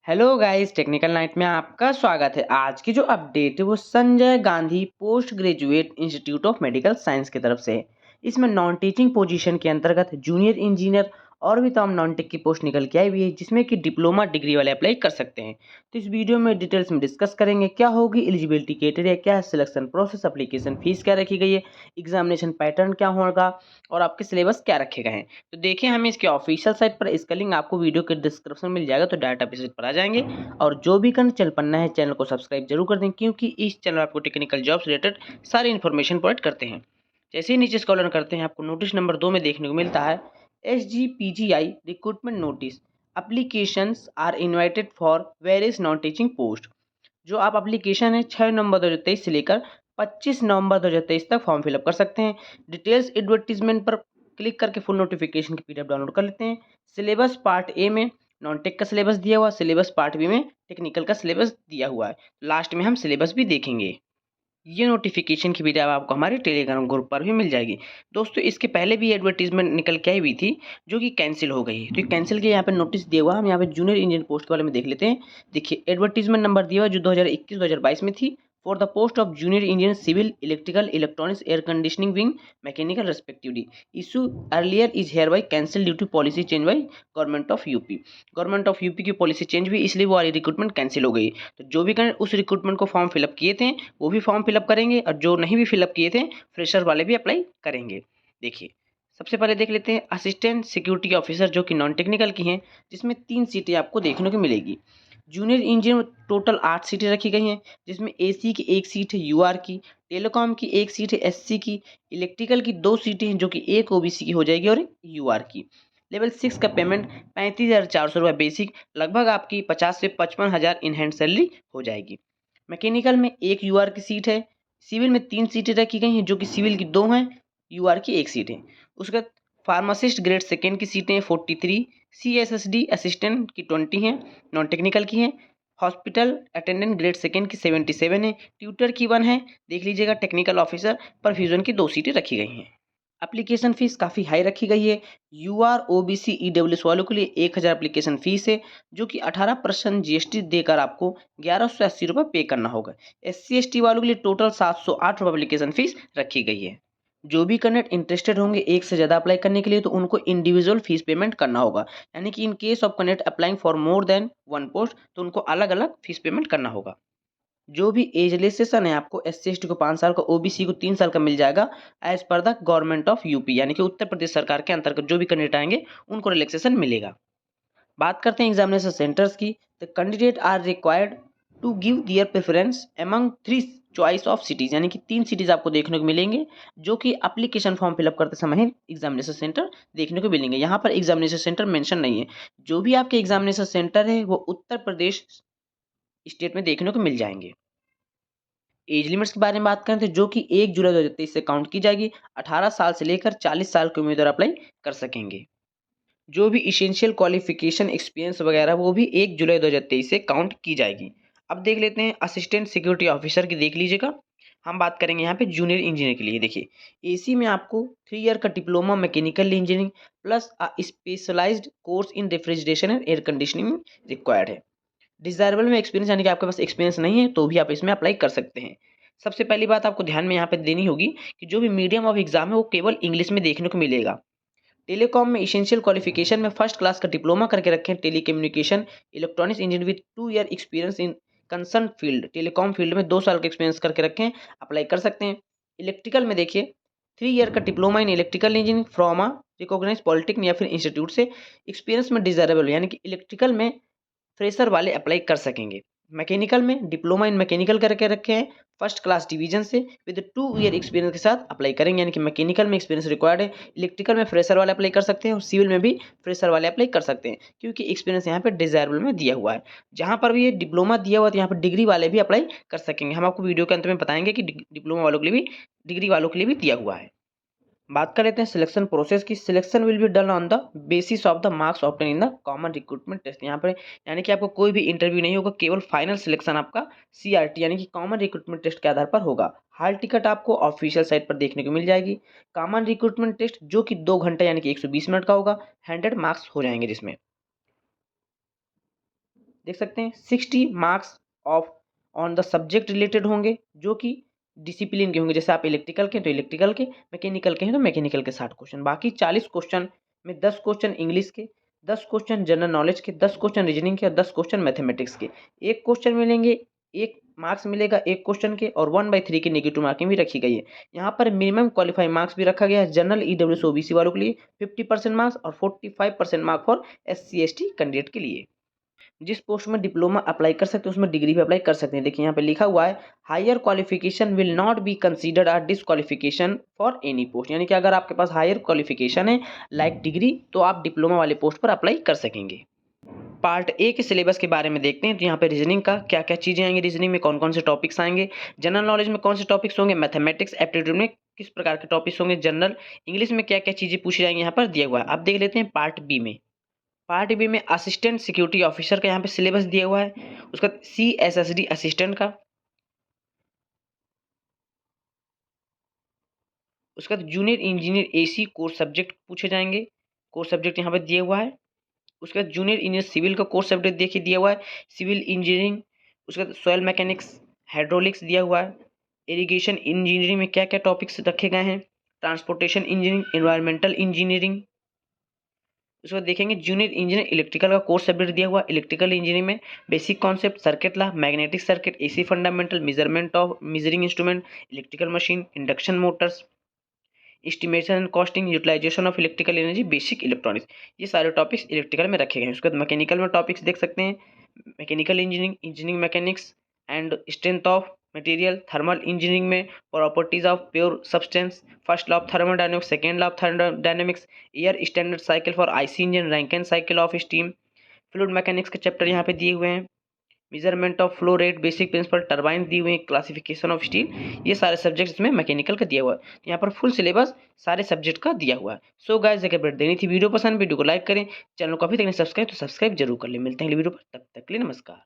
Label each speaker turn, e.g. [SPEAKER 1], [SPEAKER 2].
[SPEAKER 1] Hello guys, technical night में आपका स्वागत है। आज की जो अपडेट है वो Sanjay Gandhi post graduate institute of medical science की तरफ से है। इसमें नॉन टीचिंग पोजीशन के अंतर्गत जूनियर इंजीनियर और भी तमाम नॉन टेक की पोस्ट निकल के आई हुई है, जिसमें कि डिप्लोमा डिग्री वाले अप्लाई कर सकते हैं। तो इस वीडियो में डिटेल्स में डिस्कस करेंगे क्या होगी एलिजिबिलिटी क्राइटेरिया, क्या है सिलेक्शन प्रोसेस, एप्लीकेशन फीस क्या रखी गई है, एग्जामिनेशन पैटर्न क्या होगा और आपके सिलेबस क्या रखे गए हैं। तो देखिए, हमें इसके ऑफिशियल साइट पर इसका लिंक आपको वीडियो के डिस्क्रिप्शन में मिल जाएगा, तो डायरेक्ट आप इस पर आ जाएंगे। और जो भी करंट चल पन्ना है, चैनल को सब्सक्राइब जरूर कर दें, क्योंकि इस चैनल आपको टेक्निकल जॉब्स रिलेटेड सारी इन्फॉर्मेशन प्रोवाइड करते हैं। जैसे ही नीचे स्क्रॉल करते हैं, आपको नोटिस नंबर 2 में देखने को मिलता है SGPGI recruitment notice, applications are invited for various non teaching post. जो आप एप्लीकेशन है 6 नवंबर 2023 से लेकर 25 नवंबर 2023 तक फॉर्म फिलअप कर सकते हैं। डिटेल्स एडवर्टीजमेंट पर क्लिक करके फुल नोटिफिकेशन की PDF डाउनलोड कर लेते हैं। सिलेबस पार्ट ए में नॉन टेक का सिलेबस दिया हुआ, सिलेबस पार्ट बी में टेक्निकल का सिलेबस दिया हुआ है। लास्ट में हम सिलेबस भी देखेंगे। ये नोटिफिकेशन की वीडियो आपको हमारे टेलीग्राम ग्रुप पर भी मिल जाएगी। दोस्तों, इसके पहले भी एडवर्टीजमेंट निकल के आई हुई थी, जो कि कैंसिल हो गई है। तो कैंसिल के यहाँ पे नोटिस दिया हुआ, हम यहाँ पे जूनियर इंजीनियर पोस्ट के बारे में देख लेते हैं। देखिए, एडवर्टीजमेंट नंबर दिया हुआ जो 2021-2022 में थी, for the post of junior engineer civil, electrical, electronics, air conditioning wing, mechanical respectively. Issue earlier is hereby cancel due to policy change by government of UP. Government of UP की policy change हुई, इसलिए वो वाली recruitment cancel हो गई। तो जो भी कैंडिडेट उस रिक्रूटमेंट को फॉर्म फिलअप किए थे, वो भी फॉर्म फिलअप करेंगे, और जो नहीं भी फिलअप किए थे, फ्रेशर वाले भी अप्लाई करेंगे। देखिए, सबसे पहले देख लेते हैं असिस्टेंट सिक्योरिटी ऑफिसर, जो कि नॉन टेक्निकल की हैं, जिसमें 3 सीटें आपको देखने को मिलेगी। जूनियर इंजीनियर में टोटल 8 सीटें रखी गई हैं, जिसमें AC की 1 सीट है, UR की, टेलीकॉम की 1 सीट है, SC की, इलेक्ट्रिकल की 2 सीटें हैं, जो कि एक OBC की हो जाएगी और एक UR की। लेवल 6 का पेमेंट 35,400 रुपये बेसिक, लगभग आपकी 50 से 55,000 इन हैंड सैलरी हो जाएगी। मैकेनिकल में 1 UR की सीट है, सिविल में 3 सीटें रखी गई हैं, जो कि सिविल की 2 हैं, UR की 1 सीट है। उसके बाद फार्मासिस्ट ग्रेड सेकेंड की सीटें 43, CSSD असिस्टेंट की 20 हैं, नॉन टेक्निकल की हैं। हॉस्पिटल अटेंडेंट ग्रेड सेकेंड की 77 है, ट्यूटर की 1 है। देख लीजिएगा, टेक्निकल ऑफिसर परफ्यूजन की 2 सीटें रखी गई हैं। एप्लीकेशन फीस काफ़ी हाई रखी गई है। UR OBC EWS वालों के लिए 1000 एप्लीकेशन फीस है, जो कि 18% GST देकर आपको 1180 रुपये पे करना होगा। SC ST वालों के लिए टोटल 708 रुपये एप्लीकेशन फीस रखी गई है। जो भी कैंडिडेट इंटरेस्टेड होंगे एक से ज़्यादा अप्लाई करने के लिए, तो उनको इंडिविजुअल फीस पेमेंट करना होगा। यानी कि in case of candidate applying for more than 1 post, तो उनको अलग अलग फीस पेमेंट करना होगा। जो भी एज रिलैक्सेशन है, आपको SC ST को 5 साल का, OBC को 3 साल का मिल जाएगा, as per the government of UP, यानी कि उत्तर प्रदेश सरकार के अंतर्गत जो भी कैंडिडेट आएंगे उनको रिलैक्सेशन मिलेगा। बात करते हैं एग्जामिनेशन सेंटर्स की। The candidate are required to give their preference among 3 choice of cities, यानी कि 3 सिटीज आपको देखने को मिलेंगे, जो कि एप्लीकेशन फॉर्म फिलअप करते समय ही एग्जामिनेशन सेंटर देखने को मिलेंगे। यहाँ पर एग्जामिनेशन सेंटर मेंशन नहीं है। जो भी आपके एग्जामिनेशन सेंटर है, वो उत्तर प्रदेश स्टेट में देखने को मिल जाएंगे। एज लिमिट्स के बारे में बात करें, तो जो कि 1 जुलाई 2023 से काउंट की जाएगी। 18 साल से लेकर 40 साल के उम्मीदवार अप्लाई कर सकेंगे। जो भी इसेंशियल क्वालिफिकेशन एक्सपीरियंस वगैरह, वो भी 1 जुलाई 2023 से काउंट की जाएगी। अब देख लेते हैं असिस्टेंट सिक्योरिटी ऑफिसर की, देख लीजिएगा। हम बात करेंगे यहाँ पे जूनियर इंजीनियर के लिए। देखिए, AC में आपको 3 ईयर का diploma mechanical engineering plus specialised course in refrigeration and air conditioning required है। डिजायरेबल में एक्सपीरियंस, यानी कि आपके पास एक्सपीरियंस नहीं है तो भी आप इसमें अप्लाई कर सकते हैं। सबसे पहली बात आपको ध्यान में यहाँ पे देनी होगी कि जो भी मीडियम ऑफ एग्जाम है, वो केवल इंग्लिश में देखने को मिलेगा। टेलीकॉम में इसेंशियल क्वालिफिकेशन में फर्स्ट क्लास का डिप्लोमा करके रखें, telecommunication electronics engineer with 2 year experience in concern field, telecom field में 2 साल का एक्सपीरियंस करके रखें, अप्लाई कर सकते हैं। इलेक्ट्रिकल में देखिए, 3 ईयर का diploma in electrical engineering from a recognise polytechnic या फिर इंस्टीट्यूट से, एक्सपीरियंस में डिजायरेबल, यानी कि इलेक्ट्रिकल में फ्रेशर वाले अप्लाई कर सकेंगे। मैकेनिकल में डिप्लोमा इन मैकेनिकल करके रखे हैं, फर्स्ट क्लास डिवीजन से विद 2 ईयर एक्सपीरियंस के साथ अप्लाई करेंगे, यानी कि मैकेनिकल में एक्सपीरियंस रिक्वायर्ड है। इलेक्ट्रिकल में फ्रेशर वाले अप्लाई कर सकते हैं, और सिविल में भी फ्रेशर वाले अप्लाई कर सकते हैं, क्योंकि एक्सपीरियंस यहाँ पे डिजायरेबल में दिया हुआ है। जहाँ पर भी ये डिप्लोमा दिया हुआ है, तो यहाँ पर डिग्री वाले भी अप्लाई कर सकेंगे। हम आपको वीडियो के अंत में बताएंगे कि डिप्लोमा वालों के लिए भी, डिग्री वालों के लिए भी दिया हुआ है। बात कर लेते हैं सिलेक्शन प्रोसेस की। Selection will be done on the basis of the marks obtain in the common recruitment test. यहाँ पर यानी कि आपको कोई भी इंटरव्यू नहीं होगा, केवल फाइनल सिलेक्शन आपका CRT यानी कि कॉमन रिक्रूटमेंट टेस्ट के आधार पर होगा। हाल टिकट आपको ऑफिशियल साइट पर देखने को मिल जाएगी। कॉमन रिक्रूटमेंट टेस्ट जो कि 2 घंटे यानी कि 120 मिनट का होगा, 100 मार्क्स हो जाएंगे जिसमें। देख सकते हैं 60 marks of on the subject related होंगे, जो कि डिसिप्लिन के होंगे। जैसे आप इलेक्ट्रिकल के तो इलेक्ट्रिकल के, मैकेनिकल के हैं तो मैकेनिकल के 60 क्वेश्चन। बाकी 40 क्वेश्चन में 10 क्वेश्चन इंग्लिश के, 10 क्वेश्चन जनरल नॉलेज के, 10 क्वेश्चन रीजनिंग के और 10 क्वेश्चन मैथमेटिक्स के। एक क्वेश्चन मिलेंगे, एक मार्क्स मिलेगा एक क्वेश्चन के, और 1/3 की नेगेटिव मार्किंग भी रखी गई है। यहाँ पर मिनिमम क्वालिफाइंग मार्क्स भी रखा गया है जनरल ईडब्ल्यूएस ओबीसी वालों के लिए 50% मार्क्स और 45% मार्क फॉर SC/ST कैंडिडेट के लिए। जिस पोस्ट में डिप्लोमा अप्लाई कर सकते हैं उसमें डिग्री भी अप्लाई कर सकते हैं। देखिए यहाँ पे लिखा हुआ है higher qualification will not be considered a disqualification for any post, यानी कि अगर आपके पास हायर क्वालिफिकेशन है लाइक डिग्री तो आप डिप्लोमा वाले पोस्ट पर अप्लाई कर सकेंगे। पार्ट ए के सिलेबस के बारे में देखते हैं। तो यहाँ पे रीजनिंग का क्या क्या चीजें आएंगी, रीजनिंग में कौन कौन से टॉपिक्स आएंगे, जनरल नॉलेज में कौन से टॉपिक्स होंगे, मैथमेटिक्स एप्टीट्यूड में किस प्रकार के टॉपिक्स होंगे, जनरल इंग्लिश में क्या क्या चीजें पूछी जाएंगी यहाँ पर दिया हुआ है। अब देख लेते हैं पार्ट बी में। पार्ट बी में असिस्टेंट सिक्योरिटी ऑफिसर का यहाँ पे सिलेबस दिया हुआ है, उसका CSSD असिस्टेंट का, उसका junior engineer AC course subject पूछे जाएंगे, कोर्स सब्जेक्ट यहाँ पे दिया हुआ है। उसके बाद जूनियर इंजीनियर सिविल का कोर्स सब्जेक्ट देखिए दिया हुआ है, सिविल इंजीनियरिंग। उसके बाद सॉइल मैकेनिक्स, हाइड्रोलिक्स दिया हुआ है। इरिगेशन इंजीनियरिंग में क्या क्या टॉपिक्स रखे गए हैं, ट्रांसपोर्टेशन इंजीनियरिंग, एनवायरमेंटल इंजीनियरिंग। उसके बाद देखेंगे जूनियर इंजीनियर इलेक्ट्रिकल का कोर्स सब्जेक्ट दिया हुआ, इलेक्ट्रिकल इंजीनियरिंग में basic concept, circuit law, magnetic circuit, AC fundamental, measurement of measuring instrument, electrical machine, induction motors, estimation and costing, utilization of electrical energy, basic electronics. ये सारे topics electrical में रखे गए हैं। उसके बाद मैकेनिकल में टॉपिक्स देख सकते हैं, mechanical engineering, engineering mechanics and strength of material, thermal engineering में properties of pure substance, first law of thermodynamics, second law of thermodynamics, air standard cycle for IC engine, Rankine cycle of steam, fluid mechanics के chapter यहाँ पे दिए हुए हैं, measurement of flow rate, basic principle, turbine दी हुई है, classification of steel. ये सारे सब्जेक्ट्स में मैकेनिकल का दिया हुआ है। तो यहाँ पर फुल सिलेबस सारे सब्जेक्ट का दिया हुआ है। सो गाइस अगर अपडेट देनी थी, वीडियो पसंद, वीडियो को लाइक करें, चैनल को अभी तक नहीं सब्सक्राइब तो सब्सक्राइब जरूर कर ले। मिलते हैं अगली वीडियो पर, तब तक के लिए नमस्कार।